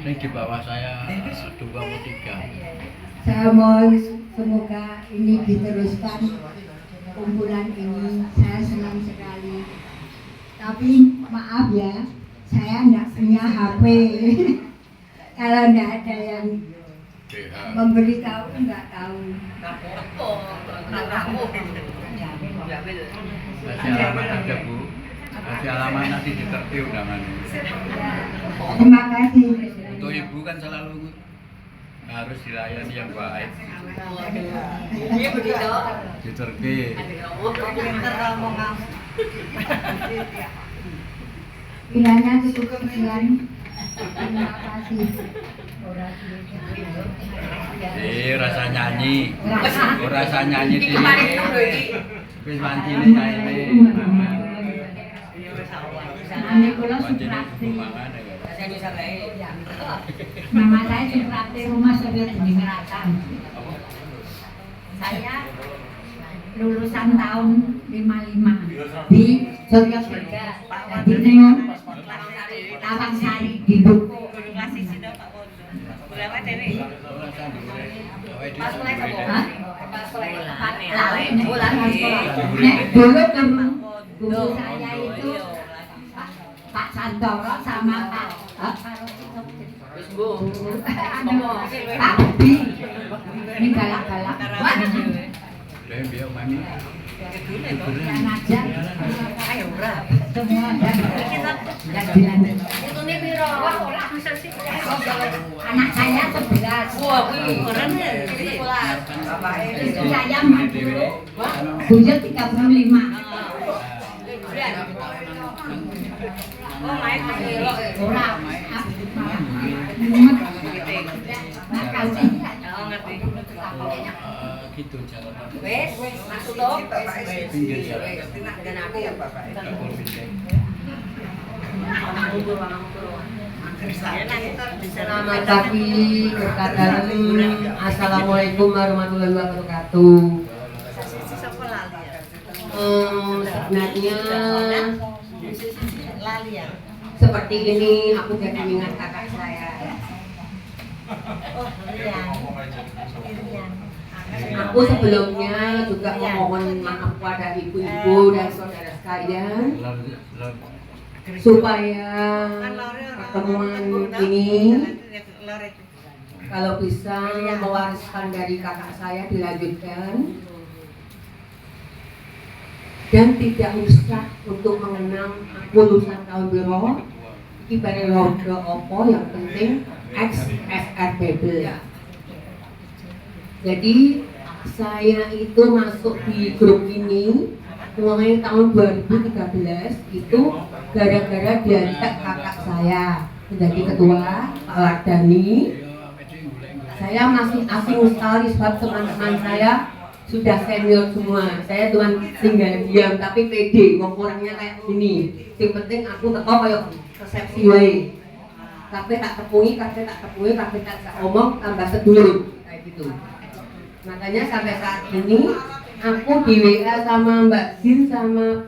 Ini di bawah saya 2 atau 3. Saya mohon semoga ini diteruskan kumpulan ini. Saya senang sekali. Tapi maaf ya, saya tidak punya HP. Kalau tidak ada yang memberitahu, nggak tahu. Kasih alamat aja Bu. Kasih alamat nanti diterti undangan. Terima kasih. Untuk Ibu kan selalu harus dilayani yang baik. Iya begitu. Diterti. Kiranya cukup sekian. Terima kasih. Rasa nyanyi. Rasa nyanyi di. Wis wancine nyanyi. Ane kula Suprakti. Nama saya Suprakti, rumah saya di Ngeratan. Saya lulusan tahun 55 di Jogjabeda. Jadi neng Tawang Sari di Duku. Dulu saya itu Pak Santoro sama Pak Pak Bi. Ini galak-galak. Yang ajar semua anak saya 11. Wah, keren ya. Istri saya 40, buyut 35. Oh, main elok ya. Orang nakal sih. Oh, ngerti. Gitu jalan. Wes, masuk toh. Pinggir jalan. Dan aku ya Bapak. Selamat pagi, berkatakan Assalamualaikum warahmatullahi wabarakatuh. Sebenarnya seperti ini aku jadi ingat kakak saya. Aku sebelumnya juga memohon maaf kepada ibu-ibu dan saudara sekalian supaya pertemuan ini kalau bisa mewariskan dari kakak saya dilanjutkan dan tidak usah untuk mengenang aku lulusan tahun berapa iki periode opo yang penting XSRBB. Jadi saya itu masuk di grup ini mulai tahun 2013 itu gara-gara diajak kakak saya menjadi ketua Pak Wardani. Saya masih asing sekali sebab teman-teman saya sudah senior semua. Saya cuma tinggal diam tapi pede, orangnya kayak gini. Yang penting aku teko kayak resepsi wae. Kabeh tak tepungi, kabeh tak omong tambah sedulur kayak gitu. Makanya sampai saat ini aku di WA sama Mbak Din sama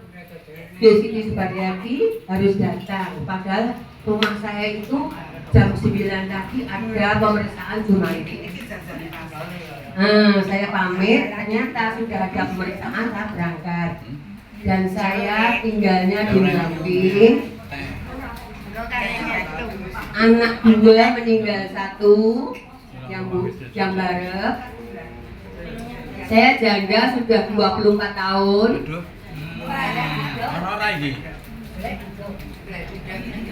Desiti Subaryati harus datang. Padahal rumah saya itu jam 9 pagi ada pemeriksaan jurnalitik. Saya pamit, ternyata sudah ada pemeriksaan, saya berangkat. Dan saya tinggalnya di Lamping. Anak 2 meninggal 1 yang bareng. Saya janda sudah 24 tahun.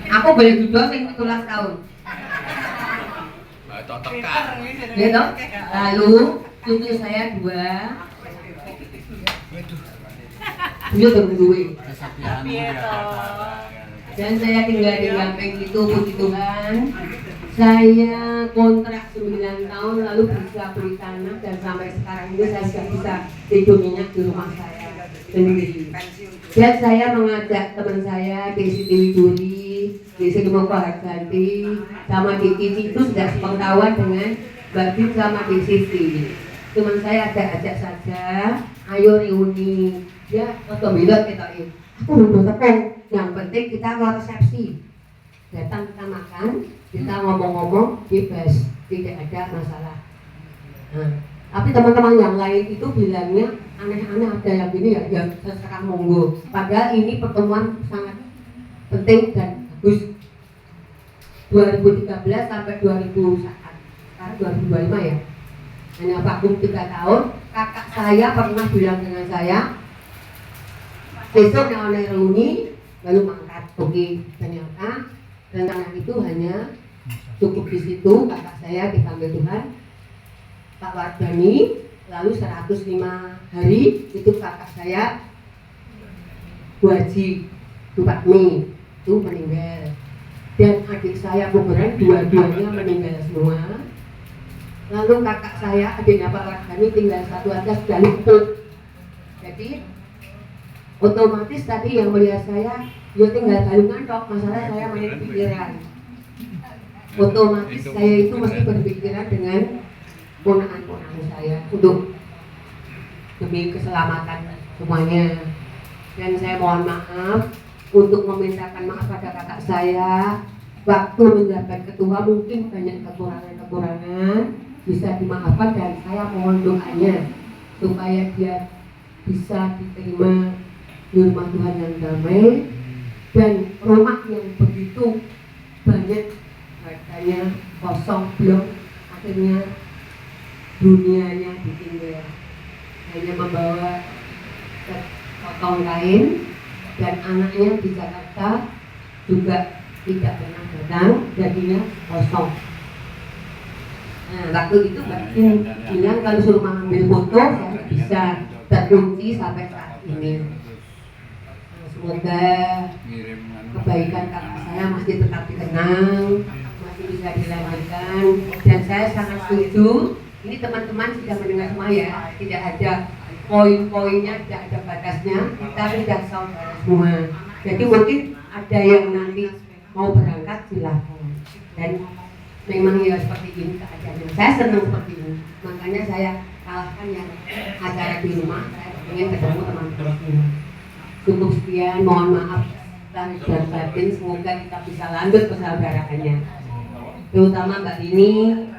Aku boleh duduk sing 17 tahun. Gitu. Lalu cucu saya 2. Dia terdua. Dan saya tinggal di Gampeng itu, puji Tuhan. Saya kontrak 9 tahun lalu bisa beli tanah dan sampai sekarang ini saya sudah bisa tidur nyenyak di rumah saya sendiri. Dan saya mengajak teman saya Desi Widuri, Desi Moko Harganti, sama Diki itu sudah sepengetahuan dengan Mbak Bin sama Desi. Teman saya ajak saja, ayo reuni. Ya, atau belok kita ini. Aku udah tepung. Yang penting kita mau resepsi. datang kita makan, kita ngomong-ngomong bebas, tidak ada masalah. Nah, tapi teman-teman yang lain itu bilangnya aneh-aneh, ada yang gini ya, yang terserah monggo. Padahal ini pertemuan sangat penting dan bagus. 2013 sampai 2000 saat sekarang 2025 ya. Hanya vakum 3 tahun. Kakak saya pernah bilang dengan saya, besok yang reuni lalu mangkat. Oke, ternyata rencana itu hanya cukup di situ. Kakak saya dipanggil Tuhan, Pak Wardani, lalu 105 hari itu kakak saya Bu Haji, Bu Pakmi itu meninggal, dan adik saya Pugeran dua-duanya meninggal semua. Lalu kakak saya, adiknya Pak Wardani, tinggal satu aja sudah luput. Jadi otomatis tadi yang melihat saya, dia tinggal galungan tok, masalah saya main pikiran. Otomatis saya itu mesti berpikiran dengan ponakan-ponakan saya untuk demi keselamatan semuanya. Dan saya mohon maaf untuk memintakan maaf pada kakak saya, waktu menjabat ketua mungkin banyak kekurangan-kekurangan, bisa dimaafkan, dan saya mohon doanya supaya dia bisa diterima di rumah Tuhan yang damai, dan rumah yang begitu banyak harganya kosong belum, akhirnya dunianya ditinggal, hanya membawa potong kain, dan anaknya di Jakarta juga tidak pernah datang, jadinya kosong. Nah, waktu itu Mbak Kim bilang kalau suruh mengambil foto saya nggak bisa, terkunci sampai saat ini. Nah, semoga kebaikan kakak saya masih tetap dikenang, masih bisa dilanjutkan, dan saya sangat setuju. Ini teman-teman sudah mendengar semua ya, tidak ada poin-poinnya, tidak ada batasnya, kita sudah saudara semua. Jadi mungkin ada yang nanti mau berangkat silahkan, dan memang ya seperti ini keadaannya. Saya senang seperti ini, makanya saya kalahkan yang acara di rumah, saya ingin ketemu teman-teman semua. Cukup sekian, mohon maaf lahir dan batin, semoga kita bisa lanjut persaudaraannya, terutama Mbak Dini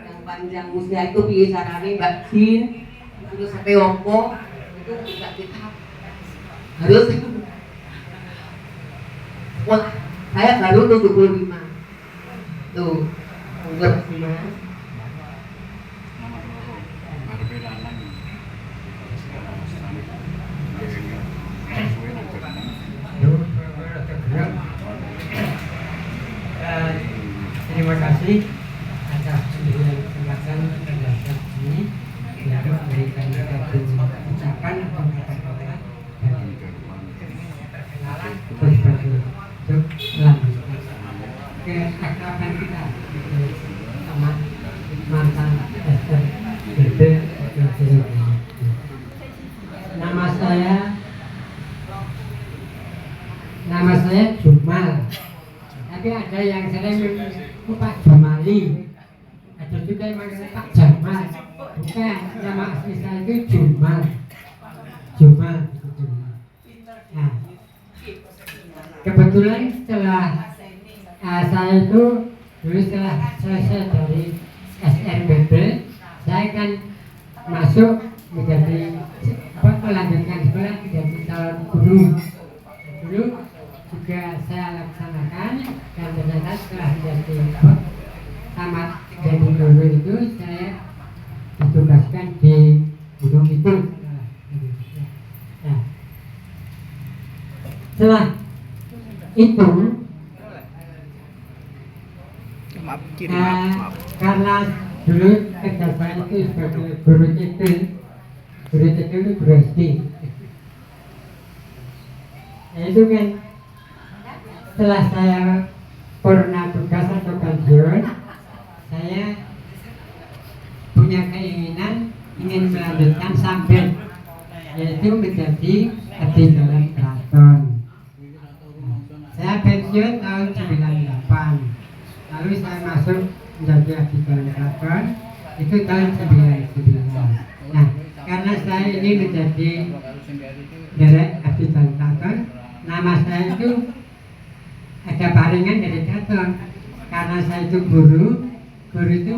yang panjang usia itu piye carane, Mbak Jin terus sampai Wongko itu juga kita harus. Wah, saya baru 75 tuh umur semua. Terima kasih atas kesempatan penjelasan ini yang memberikan satu ucapan atau kata-kata dari perkenalan berbagai untuk melanjutkan keakraban kita sama mantan Esther Bebe. Nama saya Jumal. Tapi ada yang sering Pak Jamali, ada juga yang manggil Pak Jamal. Bukan, nama asli saya itu Jumal. Nah, kebetulan setelah saya itu dulu setelah selesai dari SNBB, saya kan masuk menjadi melanjutkan sekolah menjadi calon guru. Dulu juga saya laksanakan, dan ternyata setelah menjadi tamat jadi guru itu saya ditugaskan di gunung itu. Nah, setelah itu karena dulu kerja saya itu sebagai guru TK itu guru SD. Nah, itu kan setelah saya purna tugas atau pensiun, saya punya keinginan ingin melanjutkan sambil, yaitu menjadi abdi dalam keraton. Saya pensiun tahun 98, lalu saya masuk menjadi abdi dalam keraton itu tahun 99. Nah, karena saya ini menjadi derek abdi dalam keraton, nama saya itu ada ada paringan dari kantor. Karena saya itu guru itu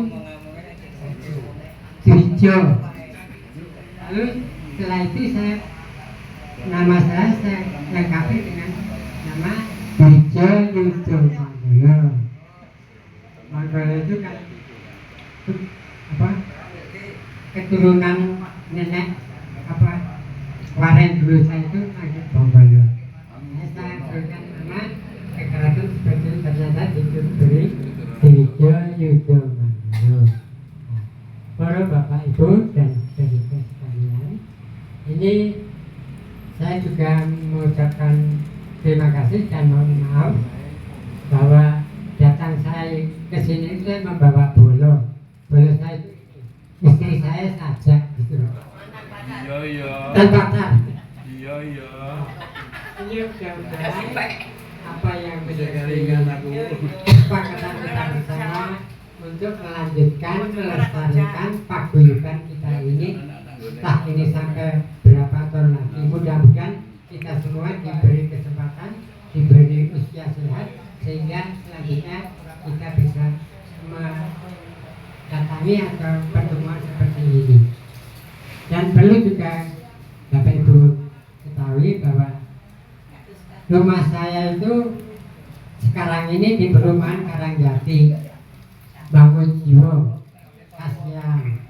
Dwijo. Lalu setelah itu nama saya lengkapi dengan nama Dwijo Yudo Manggolo. Manggolo itu kan apa? Keturunan nenek apa? Waren dulu saya itu agak Manggolo. Saya berikan nama kekerasan seperti itu ternyata diberi Dwijo Yudo Manggolo. Para Bapak Ibu dan saudara sekalian, ini saya juga mengucapkan terima kasih dan mohon maaf bahwa datang saya ke sini saya membawa bolo saya istri saya saja gitu. Iya. Dan pacar. Iya. Ini mudah-mudahan apa yang Jaringan aku. kesepakatan kita bersama untuk melanjutkan melestarikan paguyuban kita ini, entah ini sampai berapa tahun lagi. Mudah-mudahan kita semua diberi kesempatan, diberi usia sehat, sehingga selanjutnya kita bisa mendatangi atau pertemuan seperti ini. Dan perlu juga Bapak Ibu ketahui bahwa rumah saya itu sekarang ini di perumahan Karangjati, Bangun Jiwo, Kasian.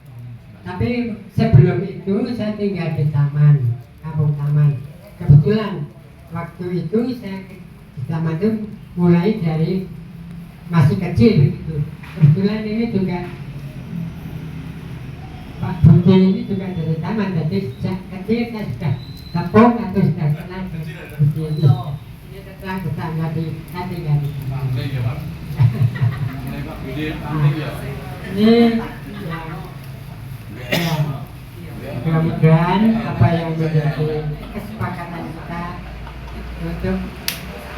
Tapi sebelum itu saya tinggal di Taman, Kampung Taman. Kebetulan waktu itu saya di Taman itu mulai dari masih kecil begitu. Kebetulan ini juga Pak Budi ini juga dari Taman, jadi sejak kecil saya sudah tepung atau sudah kenal Budi ini. Ini setelah kesana di saya tinggal di Taman. Ini mudah-mudahan apa yang menjadi kesepakatan kita untuk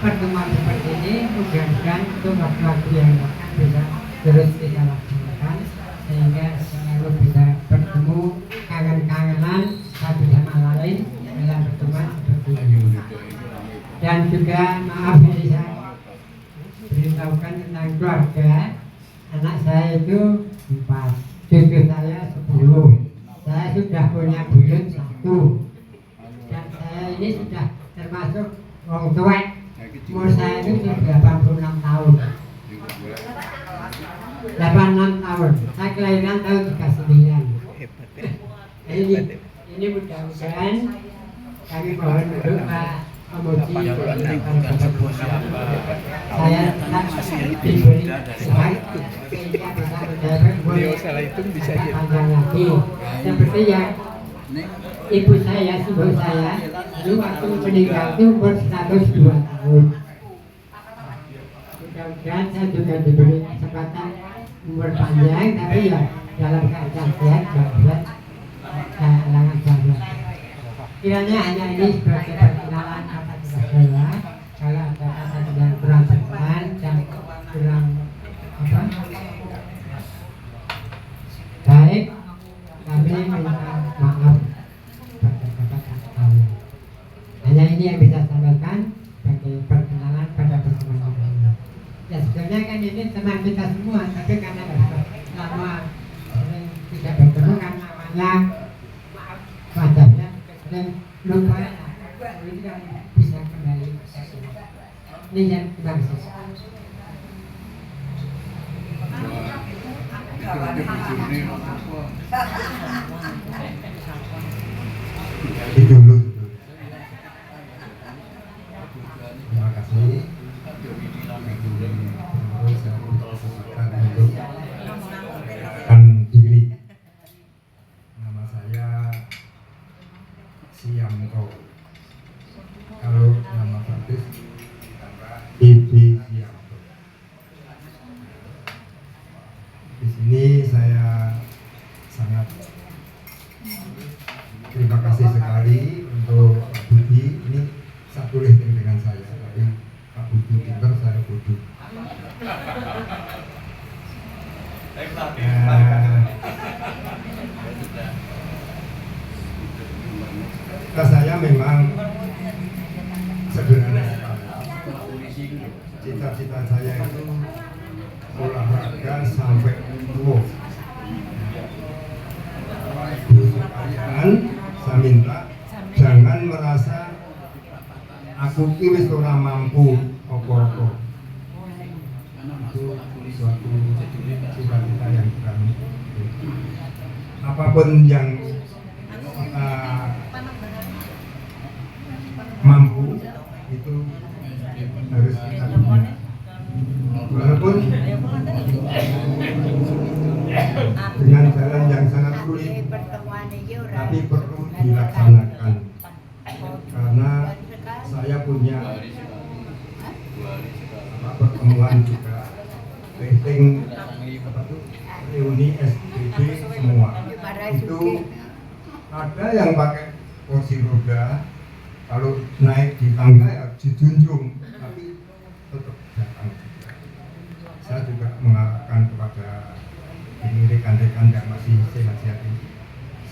pertemuan seperti ini, mudah-mudahan untuk waktu-waktu yang akan bisa terus kita laksanakan sehingga selalu bisa bertemu kangen-kangenan satu sama lain dalam pertemuan seperti ini. Dan juga maaf ini saya beritahukan tentang keluarga. Anak saya itu 4, cucu saya 10. Saya sudah punya buyut 1, dan saya ini sudah termasuk orang tua. Umur saya itu sudah 86 tahun. 86 tahun. Saya kelahiran tahun 39. Ini mudah-mudahan kami mohon doa memuji saya diberi sehat sehingga bisa mendapat panjang lagi. Seperti yang ibu saya, ibu saya itu waktu meninggal itu umur 102 tahun. Mudah-mudahan saya juga diberi kesempatan umur panjang, tapi ya dalam keadaan sehat, berat, halangan saja. Kiranya hanya ini sebagai perkenalan atas saya. Kalau ada kata yang kurang berkenan dan kurang baik, kami minta maaf pada bapak sekalian. Hanya ini yang bisa saya sampaikan sebagai perkenalan pada pertemuan ini. Ya sebenarnya kan ini teman kita semua, tapi karena lama tidak bertemu kan namanya wajahnya dan lupa ini kan bisa kembali ini yang kita bisa dulu. Terima kasih. Akan diri. Nama saya Siamto. Kalau nama baptis Ibi Siamto. Di sini saya sangat terima kasih sekali untuk Pak Budi. Ini satu rating dengan saya, tapi Pak Budi pinter, saya bodoh. Saya memang sederhana sekali. cita-cita saya itu olahraga sampai tua. Ibu sekalian, saya minta jangan merasa aku ki wis ora mampu apa-apa. Itu suatu cita-cita yang kami apapun yang mampu itu harus kita punya. Walaupun dengan jalan yang sangat sulit, tapi perlu dilaksanakan. Karena saya punya pertemuan juga rating reuni SDB semua. Itu ada yang pakai kursi roda, kalau naik di tangga ya dijunjung, tapi tetap datang. Saya juga mengarahkan kepada ini rekan-rekan yang masih sehat-sehat ini,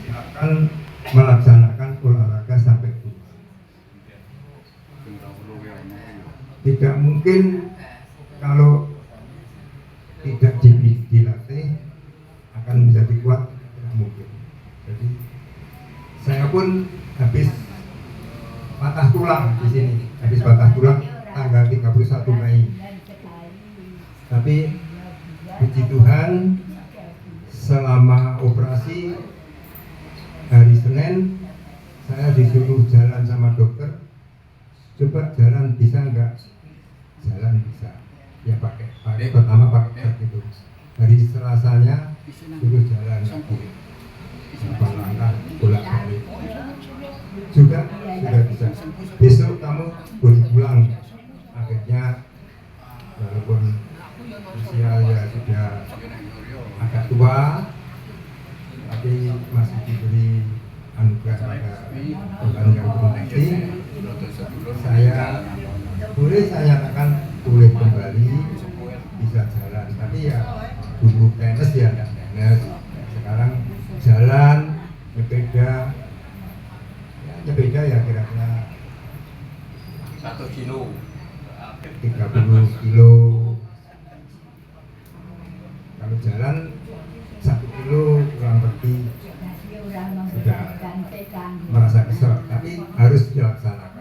silakan melaksanakan olahraga sampai tua. Tidak mungkin kalau tidak dilatih akan menjadi kuat, tidak mungkin. Jadi saya pun habis patah tulang di sini, habis patah tulang tanggal 31 Mei. Tapi puji Tuhan selama operasi hari Senin saya disuruh jalan sama dokter, coba jalan bisa enggak? Jalan bisa, ya pakai pertama pakai itu. Hari Selasanya suruh jalan lagi, 8 langkah bolak-balik juga sudah bisa. Besok kamu boleh pulang. Akhirnya walaupun usia ya sudah agak tua, tapi masih diberi anugerah pada Tuhan yang Maha. Saya boleh saya nyatakan boleh kembali bisa jalan, tapi ya dulu tenis ya tenis, sekarang jalan sepeda ya kira-kira 1 kilo 30 kilo. Kalau jalan 1 kilo kurang lebih sudah merasa kesel, tapi harus dilaksanakan.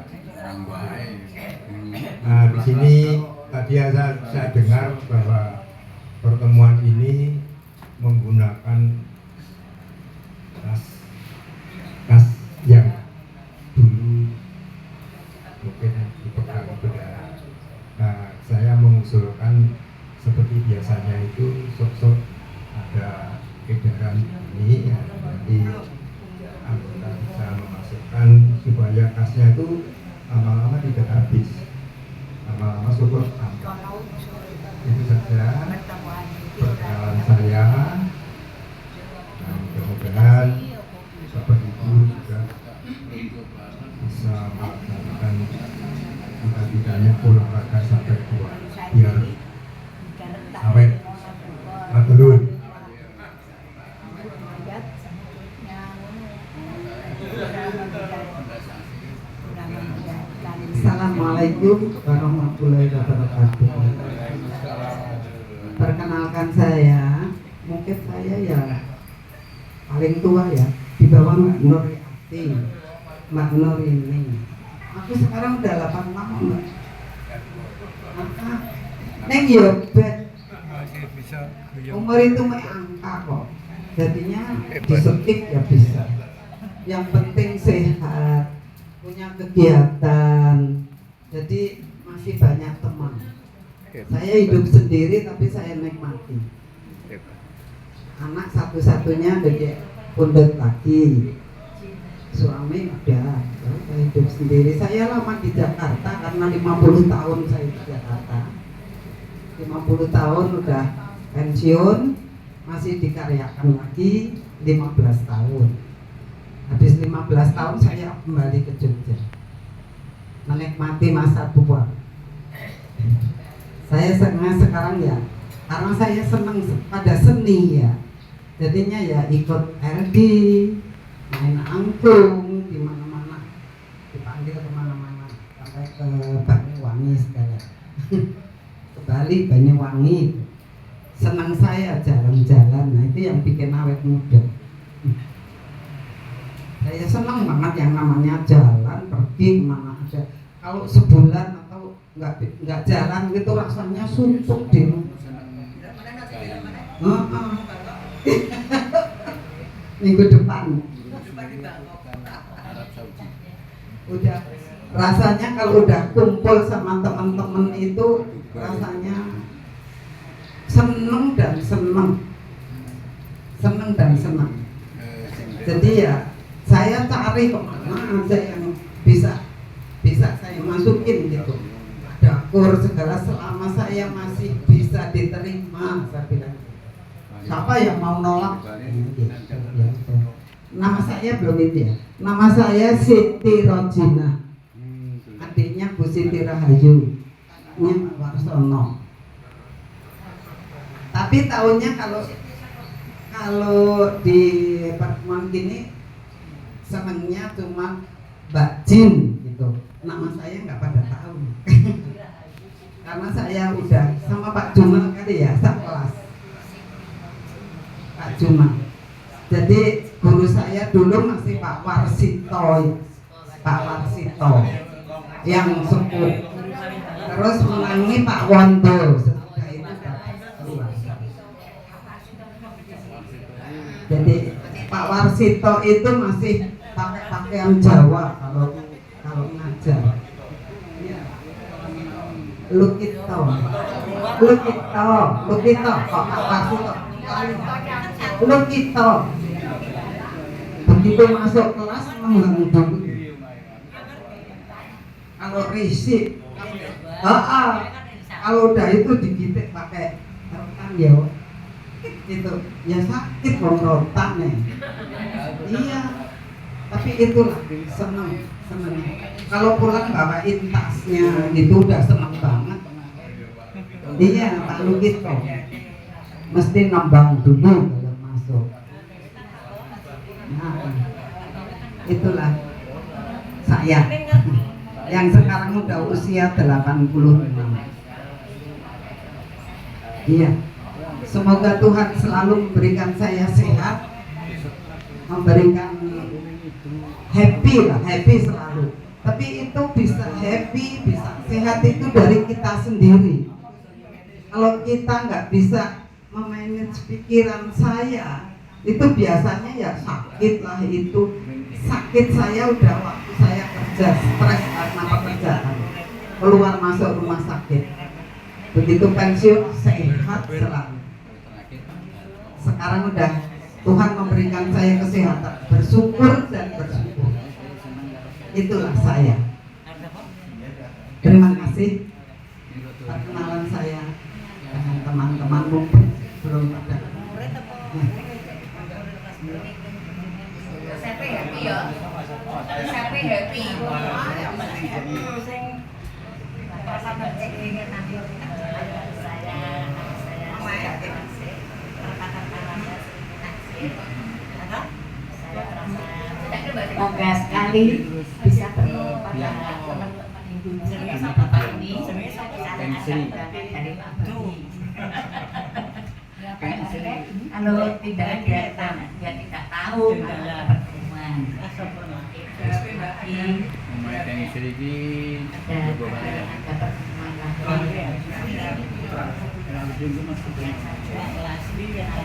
Nah, di sini tadi saya dengar bahwa pertemuan ini menggunakan kas yang dulu mungkin dipegang bendera. Nah, saya mengusulkan seperti biasanya itu sok-sok ada edaran ini ya, jadi anggota bisa memasukkan supaya kasnya itu lama-lama tidak habis, lama-lama syukur tambah. Itu saja perkenalan saya. Nah, mudah-mudahan Bapak Ibu juga bisa melaksanakan cita-citanya olahraga sampai tua, biar awet matulun. Assalamualaikum warahmatullahi wabarakatuh. Perkenalkan saya, mungkin saya ya paling tua ya, di bawah Mbak Nur Ati, Mbak Nur ini. Aku sekarang udah 86 Mbak. Maka neng yobet umur itu angka kok, jadinya disuntik ya bisa. Yang penting sehat, punya kegiatan, jadi masih banyak teman. Saya hidup sendiri tapi saya nikmati. Anak satu-satunya dedek pundut lagi, suami udah, saya hidup sendiri. Saya lama di Jakarta karena 50 tahun saya di Jakarta. 50 tahun udah pensiun, masih dikaryakan lagi 15 tahun. Habis 15 tahun saya kembali ke Jogja, menikmati masa tua. Saya sekarang ya, karena saya senang pada seni ya, jadinya ya ikut RD, main angklung di mana-mana, dipanggil kemana-mana, sampai ke Banyuwangi segala. Bali, Banyuwangi. Senang saya jalan-jalan, nah itu yang bikin awet muda. Saya senang banget yang namanya jalan, pergi kemana aja. Kalau sebulan atau nggak jalan gitu rasanya suntuk deh. Minggu depan. Udah rasanya kalau udah kumpul sama teman-teman itu rasanya seneng dan seneng. Jadi ya saya cari kemana aja yang bisa saya masukin gitu. Dapur segala selama saya masih bisa diterima, saya bilang. Siapa yang mau nolak? Nama saya belum itu ya. Nama saya Siti Rojina. Adiknya Bu Siti Rahayu. Ini Pak Warsono. Tapi tahunnya kalau di pertemuan gini senengnya cuma Mbak Jin gitu. Nama saya nggak pada tahu. Karena saya udah sama Pak Juma kali ya, sekelas. Pak Juma. Jadi guru saya dulu masih Pak Warsito yang sepuh. Terus menangi Pak Wondo. Sesudah itu keluar. Jadi Pak Warsito itu masih pakai pakaian Jawa kalau ngajar. Lukito kok Pak Warsito. Lukito. Begitu masuk kelas menghubung. Kalau risik, kalau udah itu digitik pakai rotan ya, gitu, ya sakit rotan nih. Iya, tapi itulah seneng. Kalau pulang bawain tasnya, itu udah seneng banget. Iya, Pak Lukito mesti nambang dulu belum masuk. Nah, itulah saya yang sekarang udah usia 86. Iya, semoga Tuhan selalu memberikan saya sehat, memberikan happy selalu. Tapi itu bisa happy, bisa sehat itu dari kita sendiri. Kalau kita nggak bisa memanage pikiran saya, itu biasanya ya sakit lah itu. Sakit saya udah waktu saya kerja, stres karena pekerjaan, keluar masuk rumah sakit. Begitu pensiun sehat selalu. Sekarang udah Tuhan memberikan saya kesehatan, bersyukur dan bersyukur. Itulah saya. Terima kasih perkenalan saya dengan teman-teman belum ada. Happy. Bangga sekali bisa bertemu pada teman-teman ibu sama Bapak ini. Dari Pak Budi. Kalau tidak ada, dia tidak tahu ada pertemuan. Ada pertemuan lagi. Terima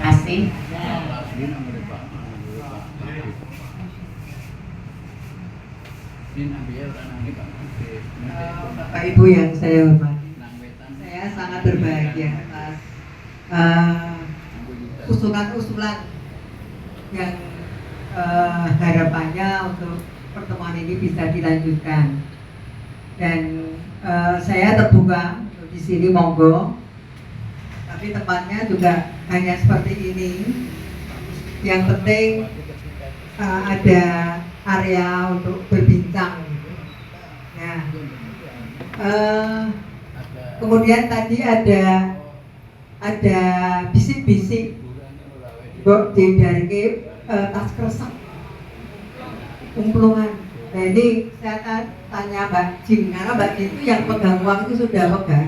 kasih. Bapak Ibu yang saya hormati, saya sangat berbahagia atas usulan-usulan yang harapannya untuk pertemuan ini bisa dilanjutkan. Dan saya terbuka di sini, monggo. Tapi tempatnya juga hanya seperti ini. Yang penting ada area untuk berbincang. Ya. Kemudian tadi ada bisik-bisik dari tas kresek kumpulan. Nah ini saya tanya Mbak Jin, karena Mbak Jin itu yang pegang uang itu sudah pegang.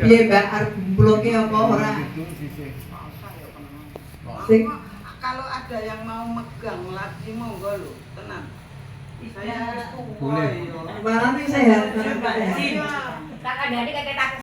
Piye Mbak arep bloke apa ora? Sing kalau ada yang mau megang lagi monggo lho, tenang. Saya harus tua. Barang sehat, Pak. Tak ada kakek tak